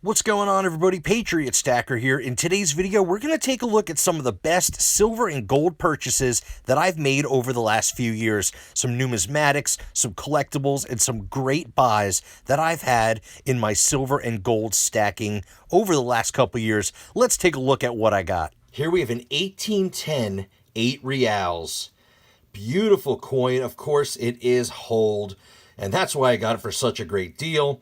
What's going on, everybody? Patriot Stacker here. In today's video, we're going to take a look at some of the best silver and gold purchases that I've made over the last few years. Some numismatics, some collectibles, and some great buys that I've had in my silver and gold stacking over the last couple years. Let's take a look at what I got. Here we have an 1810 8 reals. Beautiful coin. Of course, it is hold, and that's why I got it for such a great deal.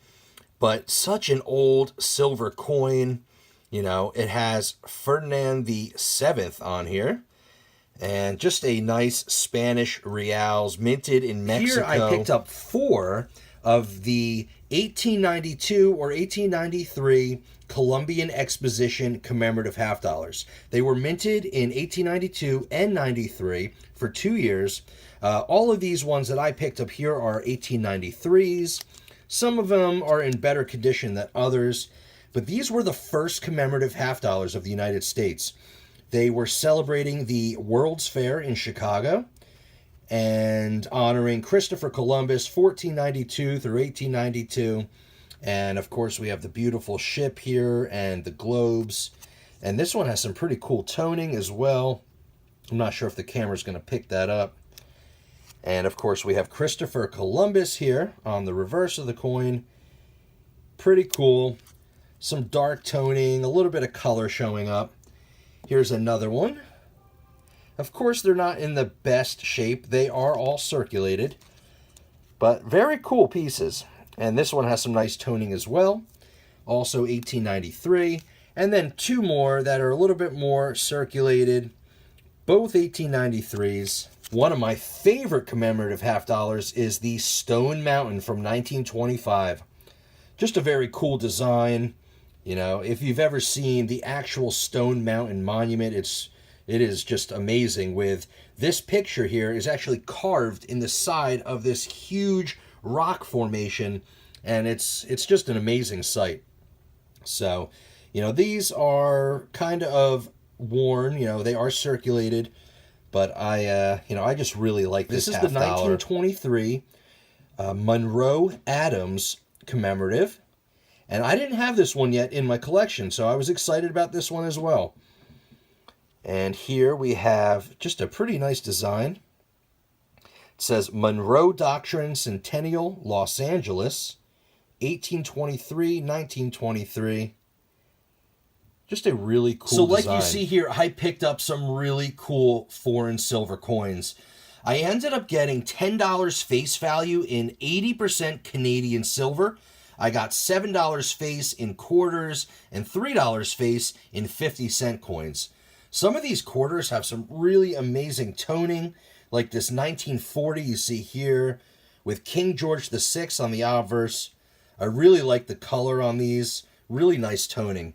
But such an old silver coin. You know, it has Ferdinand the Seventh on here. And just a nice Spanish reals minted in Mexico. Here I picked up 4 of the 1892 or 1893 Columbian Exposition commemorative half dollars. They were minted in 1892 and 93 for 2 years. All of these ones that I picked up here are 1893s. Some of them are in better condition than others, but these were the first commemorative half dollars of the United States. They were celebrating the World's Fair in Chicago and honoring Christopher Columbus, 1492 through 1892. And of course, we have the beautiful ship here and the globes. And this one has some pretty cool toning as well. I'm not sure if the camera's going to pick that up. And of course, we have Christopher Columbus here on the reverse of the coin. Pretty cool. Some dark toning, a little bit of color showing up. Here's another one. Of course, they're not in the best shape. They are all circulated, but very cool pieces. And this one has some nice toning as well. Also 1893. And then 2 more that are a little bit more circulated. Both 1893s. One of my favorite commemorative half dollars is the Stone Mountain from 1925. Just a very cool design. You know, if you've ever seen the actual Stone Mountain monument, it is just amazing. With this picture here is actually carved in the side of this huge rock formation, and it's just an amazing sight. So, you know, these are kind of worn, you know, they are circulated. But I just really like this. This is the 1923 Monroe Adams commemorative. And I didn't have this one yet in my collection, so I was excited about this one as well. And here we have just a pretty nice design. It says Monroe Doctrine Centennial, Los Angeles, 1823-1923. Just a really cool design. So like you see here, I picked up some really cool foreign silver coins. I ended up getting $10 face value in 80% Canadian silver. I got $7 face in quarters and $3 face in 50-cent coins. Some of these quarters have some really amazing toning, like this 1940 you see here with King George VI on the obverse. I really like the color on these. Really nice toning.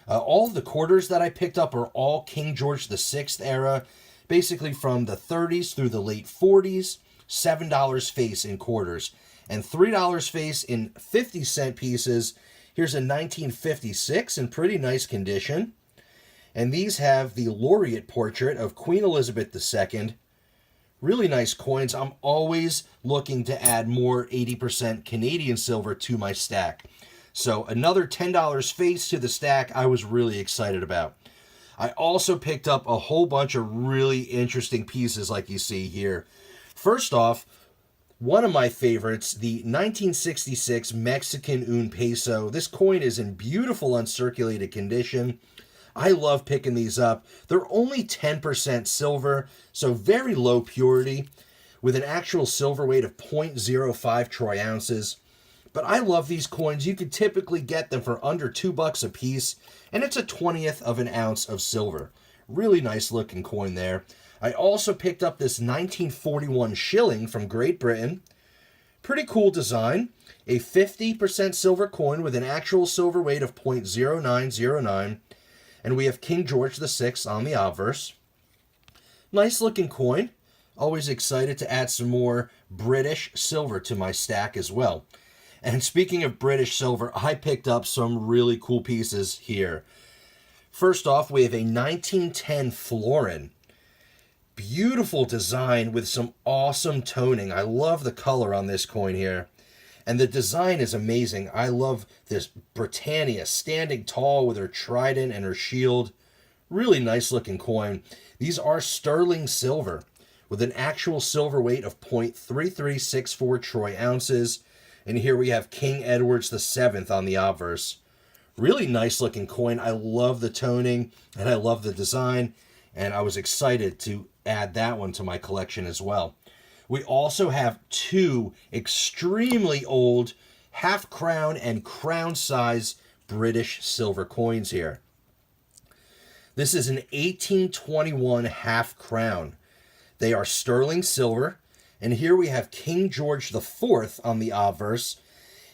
All of the quarters that I picked up are all King George VI era, basically from the 30s through the late 40s, $7 face in quarters, and $3 face in 50-cent pieces. Here's a 1956 in pretty nice condition. And these have the laureate portrait of Queen Elizabeth II. Really nice coins. I'm always looking to add more 80% Canadian silver to my stack. So another $10 face to the stack I was really excited about. I also picked up a whole bunch of really interesting pieces like you see here. First off, one of my favorites, the 1966 Mexican un peso. This coin is in beautiful uncirculated condition. I love picking these up. They're only 10% silver, so very low purity, with an actual silver weight of 0.05 troy ounces. But I love these coins. You could typically get them for under $2 a piece, and it's a 1/20th of an ounce of silver. Really nice looking coin there. I also picked up this 1941 shilling from Great Britain. Pretty cool design. A 50% silver coin with an actual silver weight of 0.0909. And we have King George VI on the obverse. Nice looking coin. Always excited to add some more British silver to my stack as well. And speaking of British silver, I picked up some really cool pieces here. First off, we have a 1910 florin. Beautiful design with some awesome toning. I love the color on this coin here. And the design is amazing. I love this Britannia standing tall with her trident and her shield. Really nice looking coin. These are sterling silver with an actual silver weight of 0.3364 troy ounces. And here we have King Edwards VII on the obverse. Really nice looking coin. I love the toning and I love the design. And I was excited to add that one to my collection as well. We also have two extremely old half crown and crown size British silver coins here. This is an 1821 half crown. They are sterling silver. And here we have King George IV on the obverse.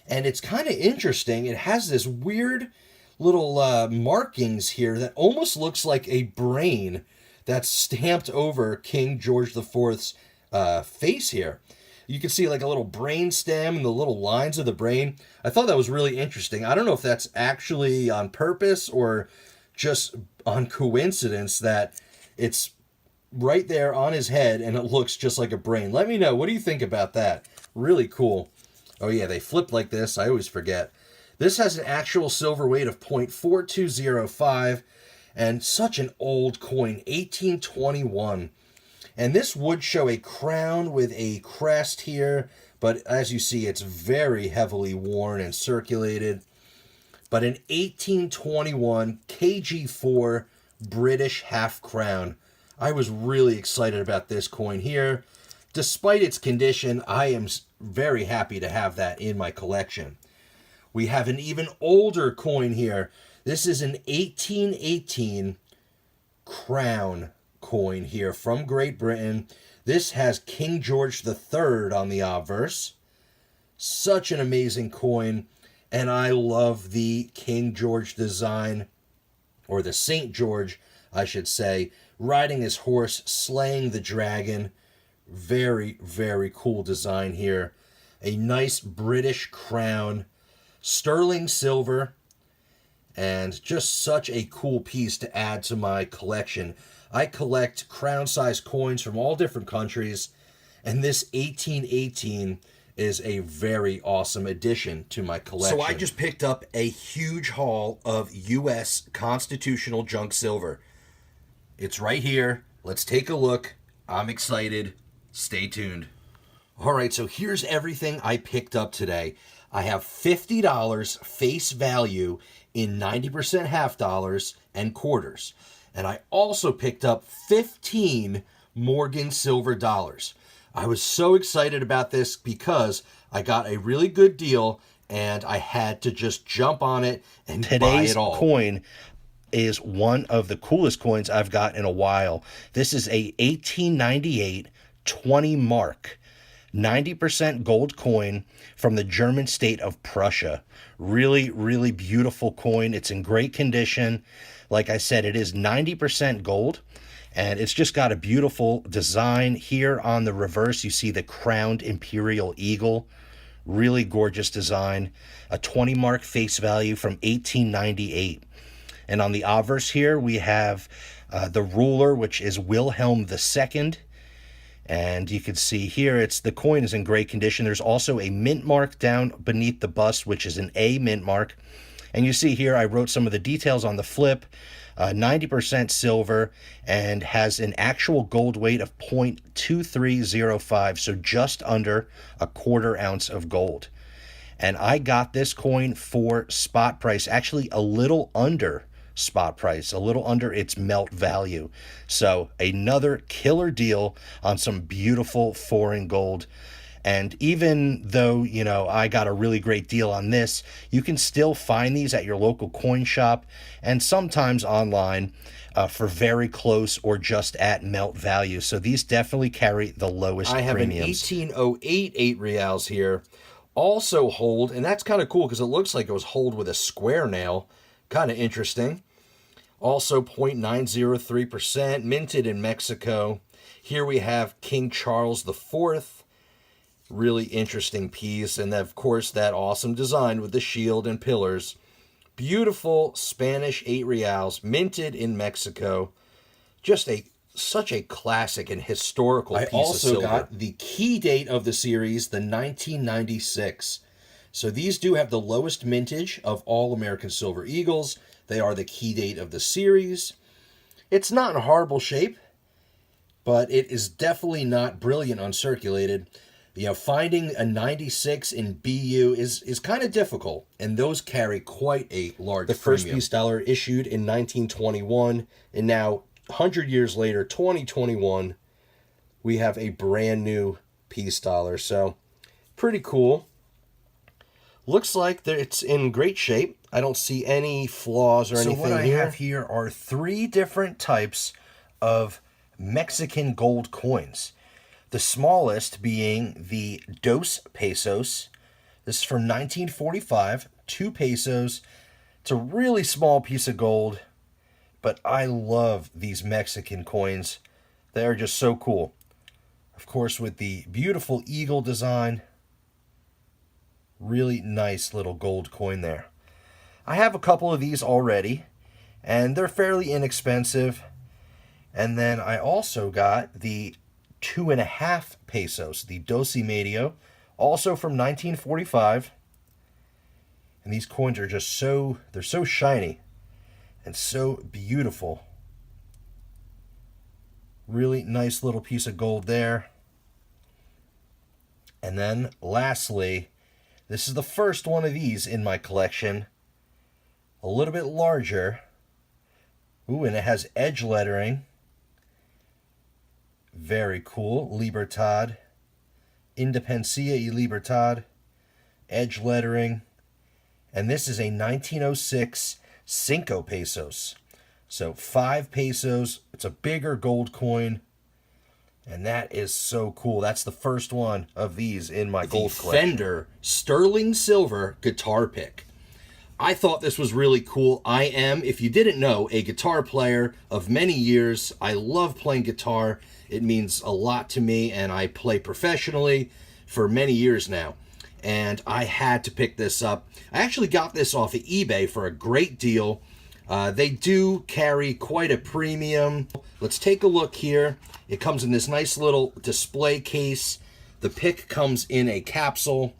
And it's kind of interesting. It has this weird little markings here that almost looks like a brain that's stamped over King George IV's face here. You can see like a little brain stem and the little lines of the brain. I thought that was really interesting. I don't know if that's actually on purpose or just on coincidence that it's right there on his head and it looks just like a brain. Let me know. What do you think about that? Really cool. Oh yeah, they flip like this. I always forget. This has an actual silver weight of 0.4205 and such an old coin, 1821. And this would show a crown with a crest here, but as you see, it's very heavily worn and circulated. But an 1821 KG4 British half crown. I was really excited about this coin here. Despite its condition, I am very happy to have that in my collection. We have an even older coin here. This is an 1818 crown coin here from Great Britain. This has King George III on the obverse. Such an amazing coin. And I love the King George design, or the St. George, I should say, riding his horse, slaying the dragon. Very, very cool design here. A nice British crown, sterling silver, and just such a cool piece to add to my collection. I collect crown-sized coins from all different countries, and this 1818 is a very awesome addition to my collection. So I just picked up a huge haul of U.S. constitutional junk silver. It's right here. Let's take a look. I'm excited. Stay tuned. All right, so here's everything I picked up today. I have $50 face value in 90% half dollars and quarters. And I also picked up 15 Morgan silver dollars. I was so excited about this because I got a really good deal and I had to just jump on it and buy it all. Today's coin is one of the coolest coins I've got in a while. This is a 1898 20 mark. 90% gold coin from the German state of Prussia. Really, really beautiful coin. It's in great condition. Like I said, it is 90% gold, and it's just got a beautiful design. Here on the reverse, you see the crowned imperial eagle. Really gorgeous design. A 20 mark face value from 1898. And on the obverse here, we have the ruler, which is Wilhelm II. And you can see here, the coin is in great condition. There's also a mint mark down beneath the bust, which is an A mint mark. And you see here, I wrote some of the details on the flip. 90% silver and has an actual gold weight of 0.2305, so just under a quarter ounce of gold. And I got this coin for spot price, actually a little under spot price, a little under its melt value. So another killer deal on some beautiful foreign gold. And even though, you know, I got a really great deal on this, you can still find these at your local coin shop and sometimes online for very close or just at melt value. So these definitely carry the lowest premiums. I have an 1808 8 reals here, also hold, and that's kind of cool because it looks like it was hold with a square nail. Kind of interesting. Also 0.903%, minted in Mexico. Here we have King Charles IV. Really interesting piece. And of course, that awesome design with the shield and pillars. Beautiful Spanish 8 reals, minted in Mexico. Just such a classic and historical piece of silver. I also got the key date of the series, the 1996 So these do have the lowest mintage of all American Silver Eagles. They are the key date of the series. It's not in horrible shape, but it is definitely not brilliant uncirculated. You know, finding a 96 in BU is kind of difficult, and those carry quite a large premium. The first Peace Dollar issued in 1921, and now 100 years later, 2021, we have a brand new Peace Dollar. So, pretty cool. Looks like it's in great shape. I don't see any flaws or anything here. So what I have here are 3 different types of Mexican gold coins. The smallest being the 2 pesos. This is from 1945, 2 pesos. It's a really small piece of gold, but I love these Mexican coins. They are just so cool. Of course, with the beautiful eagle design. Really nice little gold coin there. I have a couple of these already, and they're fairly inexpensive. And then I also got the 2.5 pesos, the 2 medio, also from 1945. And these coins are just they're so shiny and so beautiful. Really nice little piece of gold there. And then lastly, this is the first one of these in my collection. A little bit larger. Ooh, and it has edge lettering. Very cool. Libertad. Independencia y Libertad. Edge lettering. And this is a 1906 5 pesos. So 5 pesos. It's a bigger gold coin. And that is so cool. That's the first one of these in my gold collection. Fender Sterling Silver guitar pick. I thought this was really cool. I am, if you didn't know, a guitar player of many years. I love playing guitar. It means a lot to me, and I play professionally for many years now. And I had to pick this up. I actually got this off of eBay for a great deal. They do carry quite a premium. Let's take a look here. It comes in this nice little display case. The pick comes in a capsule,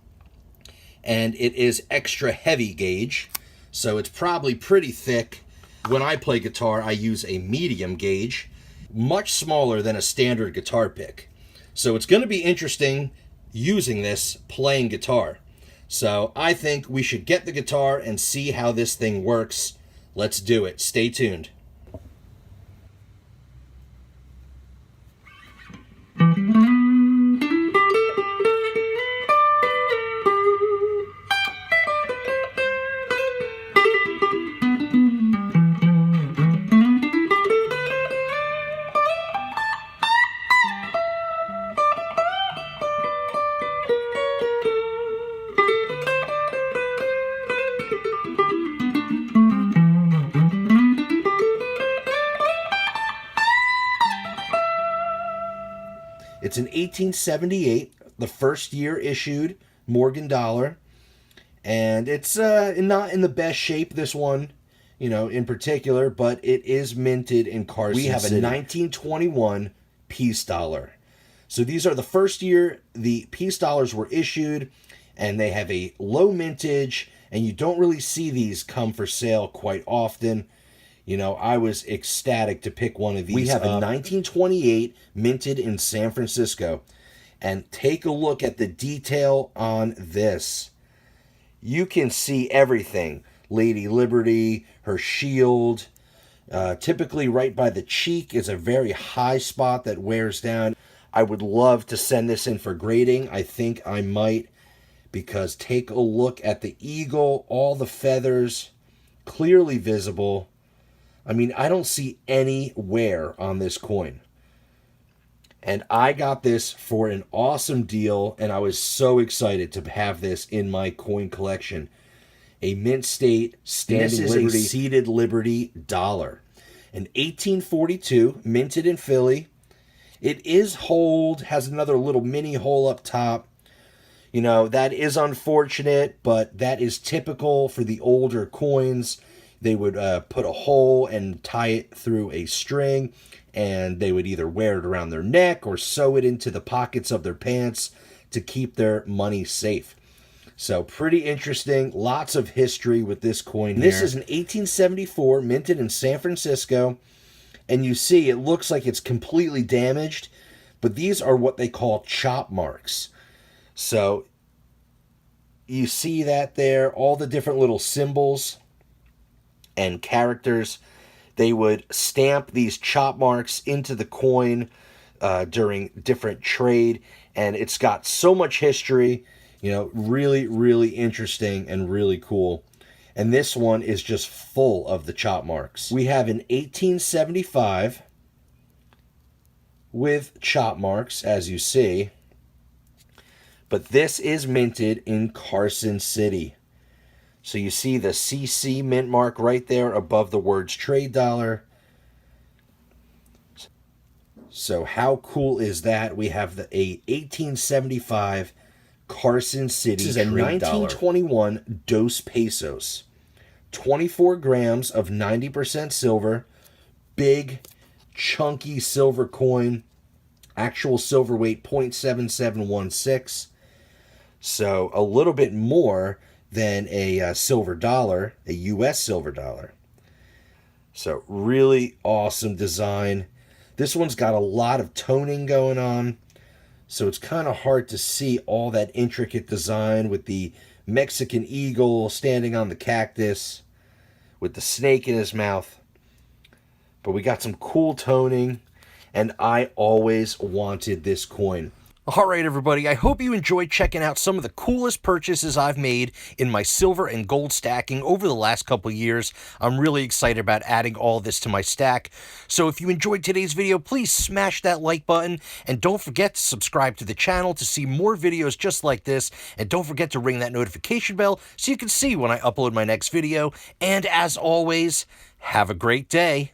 and it is extra heavy gauge, so it's probably pretty thick. When I play guitar, I use a medium gauge, much smaller than a standard guitar pick. So it's going to be interesting using this playing guitar. So I think we should get the guitar and see how this thing works. Let's do it. Stay tuned. It's an 1878, the first year issued Morgan dollar, and it's not in the best shape, this one, you know, in particular, but it is minted in Carson City. We have a 1921 Peace Dollar. So these are the first year the Peace Dollars were issued, and they have a low mintage, and you don't really see these come for sale quite often. You know, I was ecstatic to pick one of these. We have a 1928 minted in San Francisco. And take a look at the detail on this. You can see everything. Lady Liberty, her shield. Typically right by the cheek is a very high spot that wears down. I would love to send this in for grading. I think I might, because take a look at the eagle, all the feathers, clearly visible. I mean, I don't see any wear on this coin. And I got this for an awesome deal, and I was so excited to have this in my coin collection. A mint state standing Liberty. This is a seated Liberty dollar. An 1842, minted in Philly. It is holed, has another little mini hole up top. You know, that is unfortunate, but that is typical for the older coins. They would put a hole and tie it through a string, and they would either wear it around their neck or sew it into the pockets of their pants to keep their money safe. So pretty interesting. Lots of history with this coin here. This is an 1874, minted in San Francisco. And you see, it looks like it's completely damaged. But these are what they call chop marks. So you see that there, all the different little symbols and characters. They would stamp these chop marks into the coin during different trade. And it's got so much history. You know, really, really interesting and really cool. And this one is just full of the chop marks. We have an 1875 with chop marks, as you see. But this is minted in Carson City. So you see the CC mint mark right there above the words trade dollar. So how cool is that? We have a 1875 Carson City. This is a 1921 Dos Pesos. 24 grams of 90% silver. Big, chunky silver coin. Actual silver weight 0.7716. So a little bit more than a silver dollar, a U.S. silver dollar. So really awesome design. This one's got a lot of toning going on. So it's kind of hard to see all that intricate design with the Mexican eagle standing on the cactus with the snake in his mouth. But we got some cool toning, and I always wanted this coin. All right, everybody, I hope you enjoyed checking out some of the coolest purchases I've made in my silver and gold stacking over the last couple years. I'm really excited about adding all this to my stack. So if you enjoyed today's video, please smash that like button, and don't forget to subscribe to the channel to see more videos just like this, and don't forget to ring that notification bell so you can see when I upload my next video. And as always, have a great day.